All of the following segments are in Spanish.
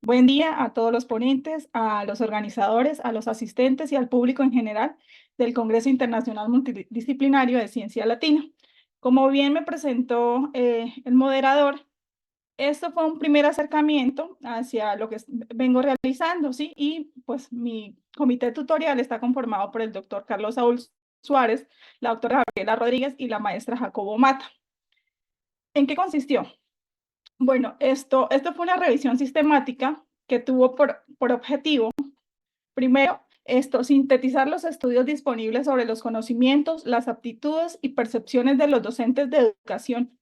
Buen día a todos los ponentes, a los organizadores, a los asistentes y al público en general del Congreso Internacional Multidisciplinario de Ciencia Latina. Como bien me presentó el moderador, esto fue un primer acercamiento hacia lo que vengo realizando, ¿sí? Y pues mi comité tutorial está conformado por el doctor Carlos Saúl Suárez, la doctora Gabriela Rodríguez y la maestra Jacobo Mata. ¿En qué consistió? Bueno, esto fue una revisión sistemática que tuvo por objetivo, primero, sintetizar los estudios disponibles sobre los conocimientos, las aptitudes y percepciones de los docentes de educación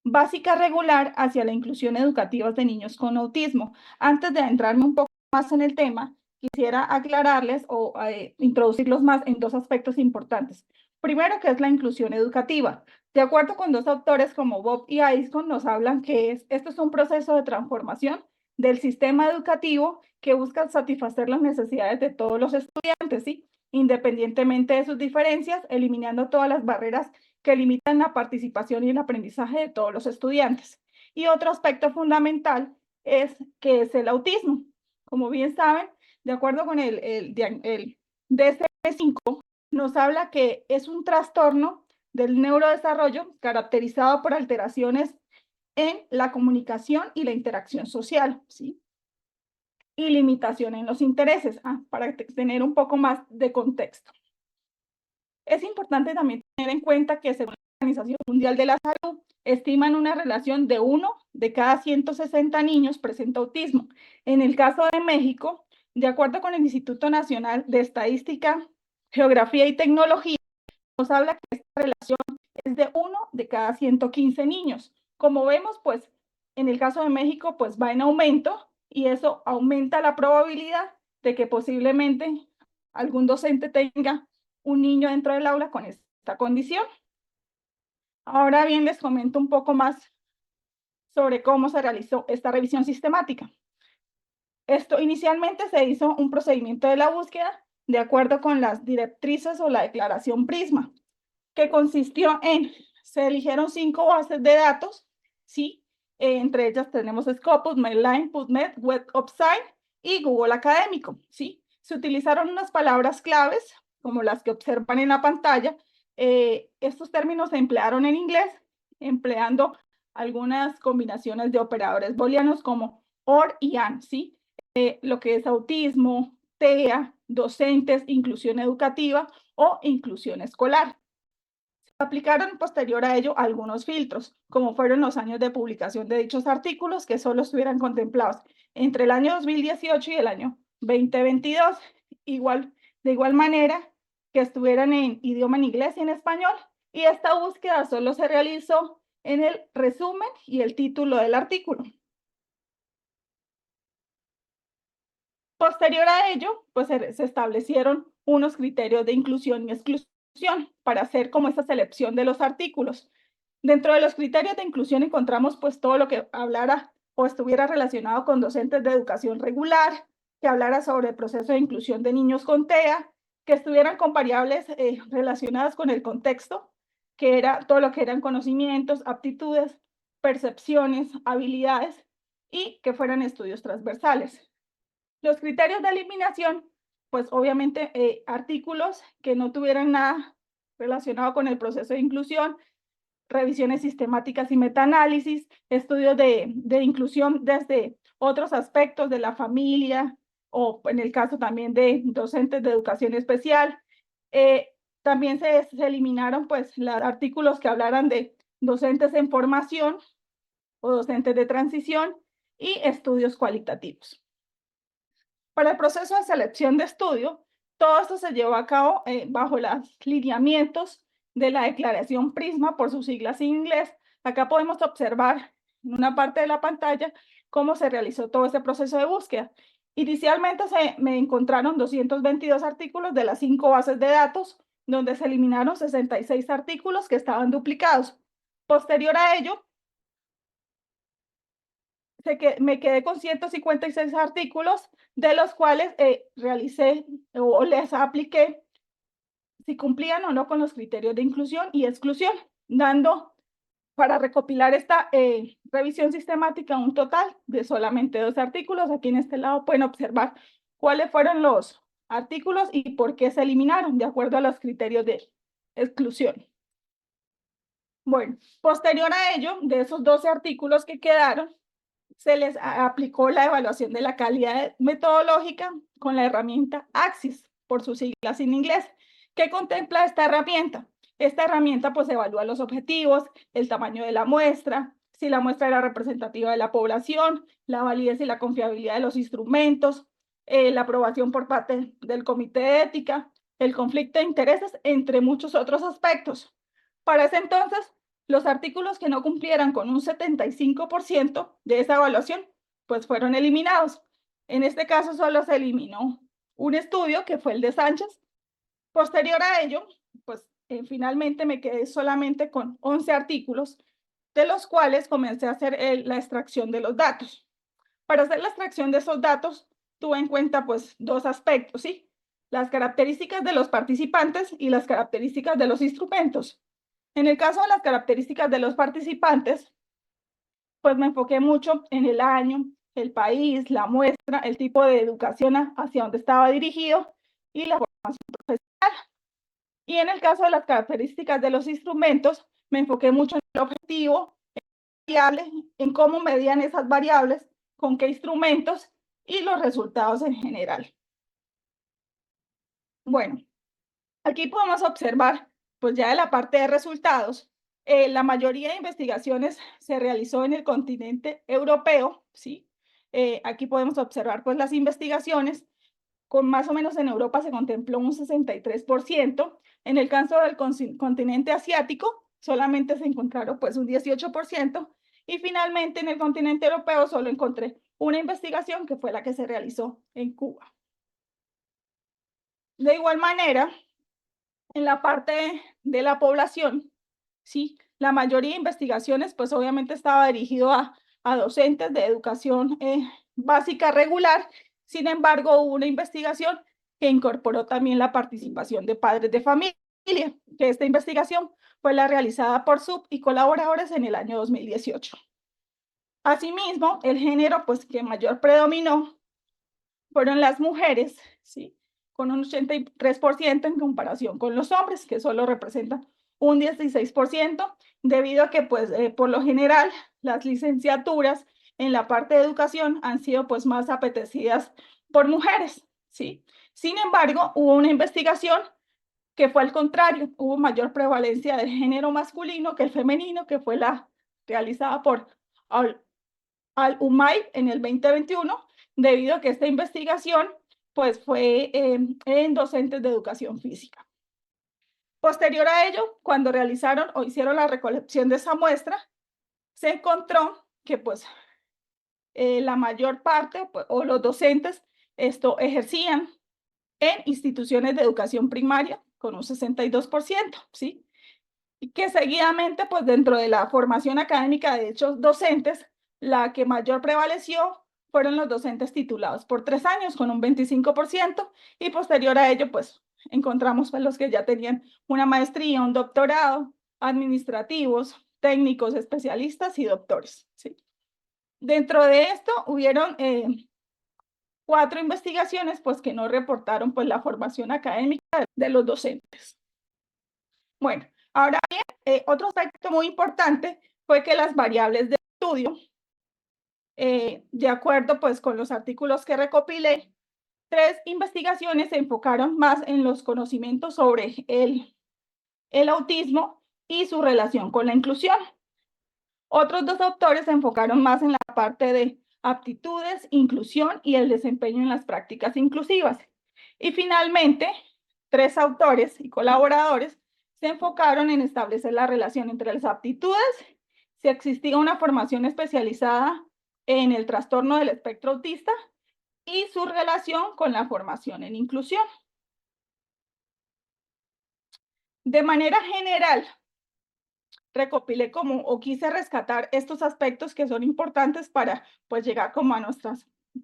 básica regular hacia la inclusión educativa de niños con autismo. Antes de adentrarme un poco más en el tema, quisiera aclararles o introducirlos más en dos aspectos importantes. Primero, que es la inclusión educativa. De acuerdo con dos autores como Bob y Aiscon, nos hablan que esto es un proceso de transformación del sistema educativo que busca satisfacer las necesidades de todos los estudiantes, ¿sí? Independientemente de sus diferencias, eliminando todas las barreras que limitan la participación y el aprendizaje de todos los estudiantes. Y otro aspecto fundamental es que es el autismo. Como bien saben, de acuerdo con el DSM-5, nos habla que es un trastorno del neurodesarrollo caracterizado por alteraciones en la comunicación y la interacción social, ¿sí? Y limitación en los intereses, para tener un poco más de contexto. Es importante también tener en cuenta que según la Organización Mundial de la Salud, estiman una relación de 1 de cada 160 niños presenta autismo. En el caso de México, de acuerdo con el Instituto Nacional de Estadística, Geografía y Tecnología, nos habla que esta relación es de 1 de cada 115 niños. Como vemos, pues, en el caso de México, pues va en aumento y eso aumenta la probabilidad de que posiblemente algún docente tenga un niño dentro del aula con esta condición. Ahora bien, les comento un poco más sobre cómo se realizó esta revisión sistemática. Inicialmente se hizo un procedimiento de la búsqueda de acuerdo con las directrices o la declaración Prisma, que consistió se eligieron 5 bases de datos, ¿sí? Entre ellas tenemos Scopus, Medline, PubMed, Web of Science y Google Académico, ¿sí? Se utilizaron unas palabras claves, como las que observan en la pantalla. Estos términos se emplearon en inglés, empleando algunas combinaciones de operadores booleanos como OR y AND, ¿sí? Lo que es autismo, TEA, docentes, inclusión educativa o inclusión escolar. Aplicaron posterior a ello algunos filtros, como fueron los años de publicación de dichos artículos, que solo estuvieran contemplados entre el año 2018 y el año 2022, de igual manera que estuvieran en idioma en inglés y en español, y esta búsqueda solo se realizó en el resumen y el título del artículo. Posterior a ello, pues se establecieron unos criterios de inclusión y exclusión para hacer como esa selección de los artículos. Dentro de los criterios de inclusión encontramos pues todo lo que hablara o estuviera relacionado con docentes de educación regular, que hablara sobre el proceso de inclusión de niños con TEA, que estuvieran con variables relacionadas con el contexto, que era todo lo que eran conocimientos, aptitudes, percepciones, habilidades y que fueran estudios transversales. Los criterios de eliminación, pues obviamente artículos que no tuvieran nada relacionado con el proceso de inclusión, revisiones sistemáticas y metaanálisis, estudios de inclusión desde otros aspectos de la familia o en el caso también de docentes de educación especial. También se eliminaron pues los artículos que hablaran de docentes en formación o docentes de transición y estudios cualitativos. Para el proceso de selección de estudio, todo esto se llevó a cabo bajo los lineamientos de la declaración Prisma, por sus siglas en inglés. Acá podemos observar en una parte de la pantalla cómo se realizó todo ese proceso de búsqueda. Inicialmente me encontraron 222 artículos de las 5 bases de datos, donde se eliminaron 66 artículos que estaban duplicados. Posterior a ello, me quedé con 156 artículos, de los cuales realicé o les apliqué si cumplían o no con los criterios de inclusión y exclusión, dando para recopilar revisión sistemática un total de solamente 2 artículos. Aquí en este lado pueden observar cuáles fueron los artículos y por qué se eliminaron de acuerdo a los criterios de exclusión. Bueno, posterior a ello, de esos 12 artículos que quedaron, se les aplicó la evaluación de la calidad metodológica con la herramienta AXIS, por sus siglas en inglés. ¿Qué contempla esta herramienta? Esta herramienta pues evalúa los objetivos, el tamaño de la muestra, si la muestra era representativa de la población, la validez y la confiabilidad de los instrumentos, la aprobación por parte del comité de ética, el conflicto de intereses, entre muchos otros aspectos. Para ese entonces, los artículos que no cumplieran con un 75% de esa evaluación, pues fueron eliminados. En este caso solo se eliminó un estudio, que fue el de Sánchez. Posterior a ello, pues finalmente me quedé solamente con 11 artículos, de los cuales comencé a hacer la extracción de los datos. Para hacer la extracción de esos datos, tuve en cuenta pues 2 aspectos, ¿sí? Las características de los participantes y las características de los instrumentos. En el caso de las características de los participantes, pues me enfoqué mucho en el año, el país, la muestra, el tipo de educación hacia donde estaba dirigido y la formación profesional. Y en el caso de las características de los instrumentos, me enfoqué mucho en el objetivo, en variables, en cómo medían esas variables, con qué instrumentos y los resultados en general. Bueno, aquí podemos observar, pues ya de la parte de resultados, la mayoría de investigaciones se realizó en el continente europeo, ¿sí? Aquí podemos observar pues las investigaciones, con más o menos en Europa se contempló un 63%, en el caso del continente asiático solamente se encontraron pues un 18%, y finalmente en el continente europeo solo encontré una investigación que fue la que se realizó en Cuba. De igual manera, en la parte de la población, ¿sí? La mayoría de investigaciones, pues obviamente estaba dirigido a docentes de educación básica regular. Sin embargo, hubo una investigación que incorporó también la participación de padres de familia, que esta investigación fue la realizada por SUB y colaboradores en el año 2018. Asimismo, el género pues que mayor predominó fueron las mujeres, ¿sí? Con un 83% en comparación con los hombres, que solo representan un 16%, debido a que, pues, por lo general, las licenciaturas en la parte de educación han sido, pues, más apetecidas por mujeres, ¿sí? Sin embargo, hubo una investigación que fue al contrario, hubo mayor prevalencia del género masculino que el femenino, que fue la realizada por Al-Umayr en el 2021, debido a que esta investigación pues fue en docentes de educación física. Posterior a ello, cuando realizaron o hicieron la recolección de esa muestra, se encontró que pues la mayor parte pues, o los docentes ejercían en instituciones de educación primaria con un 62%, ¿sí? Y que seguidamente pues dentro de la formación académica de dichos docentes, la que mayor prevaleció fueron los docentes titulados por 3 años con un 25%, y posterior a ello pues encontramos pues, los que ya tenían una maestría, un doctorado, administrativos, técnicos, especialistas y doctores, ¿sí? Dentro de esto hubieron 4 investigaciones pues que no reportaron pues la formación académica de los docentes. Bueno, ahora bien, otro aspecto muy importante fue que las variables de estudio, de acuerdo pues con los artículos que recopilé, 3 investigaciones se enfocaron más en los conocimientos sobre el autismo y su relación con la inclusión. Otros 2 autores se enfocaron más en la parte de aptitudes, inclusión y el desempeño en las prácticas inclusivas. Y finalmente, 3 autores y colaboradores se enfocaron en establecer la relación entre las aptitudes, si existía una formación especializada en el trastorno del espectro autista, y su relación con la formación en inclusión. De manera general, recopilé como o quise rescatar estos aspectos que son importantes para pues llegar como a nuestra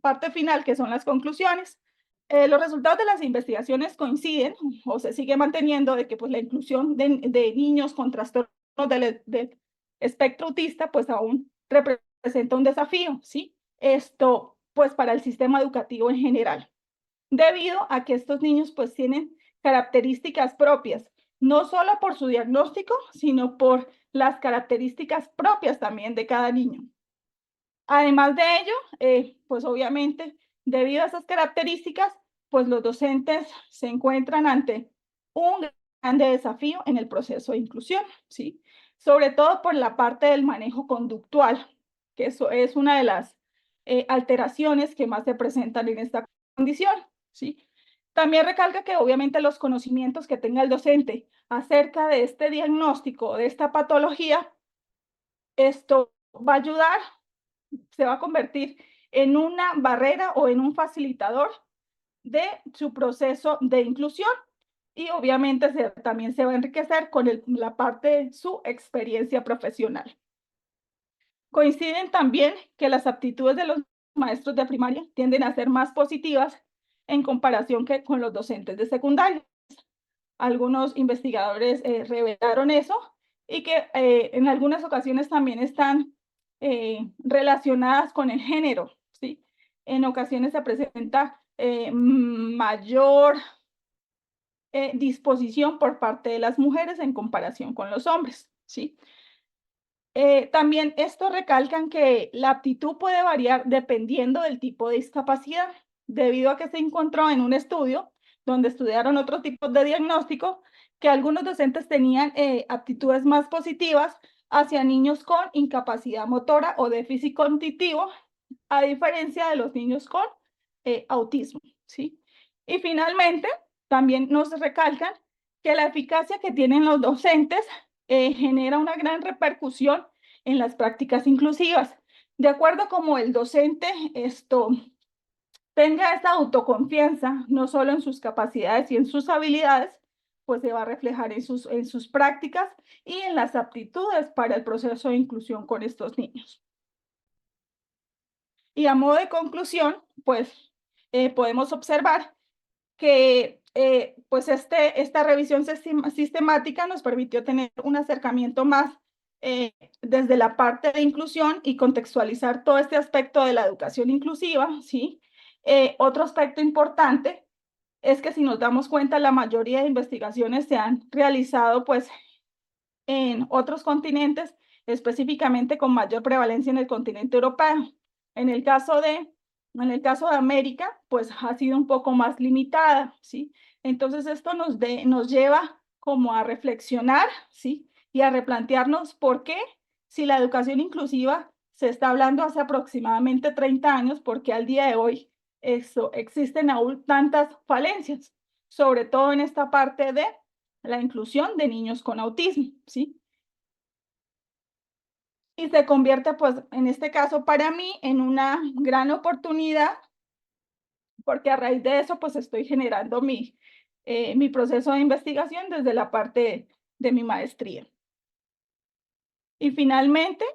parte final, que son las conclusiones. Los resultados de las investigaciones coinciden o se sigue manteniendo de que pues la inclusión de niños con trastornos del espectro autista pues aún representa un desafío, ¿sí? Esto, pues, para el sistema educativo en general, debido a que estos niños, pues, tienen características propias, no solo por su diagnóstico, sino por las características propias también de cada niño. Además de ello, pues obviamente, debido a esas características, pues los docentes se encuentran ante un grande desafío en el proceso de inclusión, ¿sí? Sobre todo por la parte del manejo conductual, que eso es una de las alteraciones que más se presentan en esta condición, ¿sí? También recalca que obviamente los conocimientos que tenga el docente acerca de este diagnóstico, de esta patología, esto va a ayudar, se va a convertir en una barrera o en un facilitador de su proceso de inclusión y obviamente también se va a enriquecer con la parte de su experiencia profesional. Coinciden también que las aptitudes de los maestros de primaria tienden a ser más positivas en comparación que con los docentes de secundaria. Algunos investigadores revelaron eso y que en algunas ocasiones también están relacionadas con el género, ¿sí? En ocasiones se presenta mayor disposición por parte de las mujeres en comparación con los hombres, ¿sí? También esto recalcan que la aptitud puede variar dependiendo del tipo de discapacidad, debido a que se encontró en un estudio donde estudiaron otros tipos de diagnóstico, que algunos docentes tenían aptitudes más positivas hacia niños con incapacidad motora o déficit cognitivo, a diferencia de los niños con autismo, ¿sí? Y finalmente, también nos recalcan que la eficacia que tienen los docentes genera una gran repercusión en las prácticas inclusivas. De acuerdo como el docente tenga esa autoconfianza, no solo en sus capacidades y en sus habilidades, pues se va a reflejar en sus prácticas y en las aptitudes para el proceso de inclusión con estos niños. Y a modo de conclusión, pues podemos observar que pues esta revisión sistemática nos permitió tener un acercamiento más desde la parte de inclusión y contextualizar todo este aspecto de la educación inclusiva, ¿sí? Otro aspecto importante es que si nos damos cuenta, la mayoría de investigaciones se han realizado pues en otros continentes, específicamente con mayor prevalencia en el continente europeo. En el caso de, en el caso de América, pues ha sido un poco más limitada, ¿sí? Entonces esto nos lleva como a reflexionar, ¿sí? Y a replantearnos por qué, si la educación inclusiva se está hablando hace aproximadamente 30 años, porque al día de hoy existen aún tantas falencias, sobre todo en esta parte de la inclusión de niños con autismo, ¿sí? Y se convierte, pues, en este caso para mí, en una gran oportunidad, porque a raíz de eso, pues, estoy generando mi proceso de investigación desde la parte de mi maestría. Y finalmente,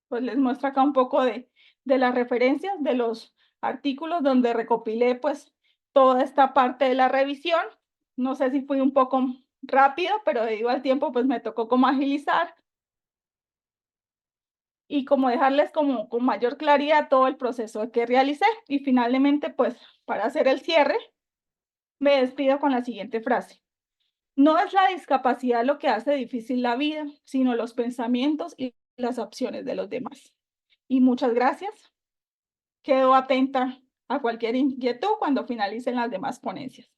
pues, les muestro acá un poco de las referencias de los artículos donde recopilé, pues, toda esta parte de la revisión. No sé si fui un poco rápido, pero debido al tiempo, pues, me tocó como agilizar y como dejarles como con mayor claridad todo el proceso que realicé. Y finalmente, pues para hacer el cierre, me despido con la siguiente frase. No es la discapacidad lo que hace difícil la vida, sino los pensamientos y las opciones de los demás. Y muchas gracias. Quedo atenta a cualquier inquietud cuando finalicen las demás ponencias.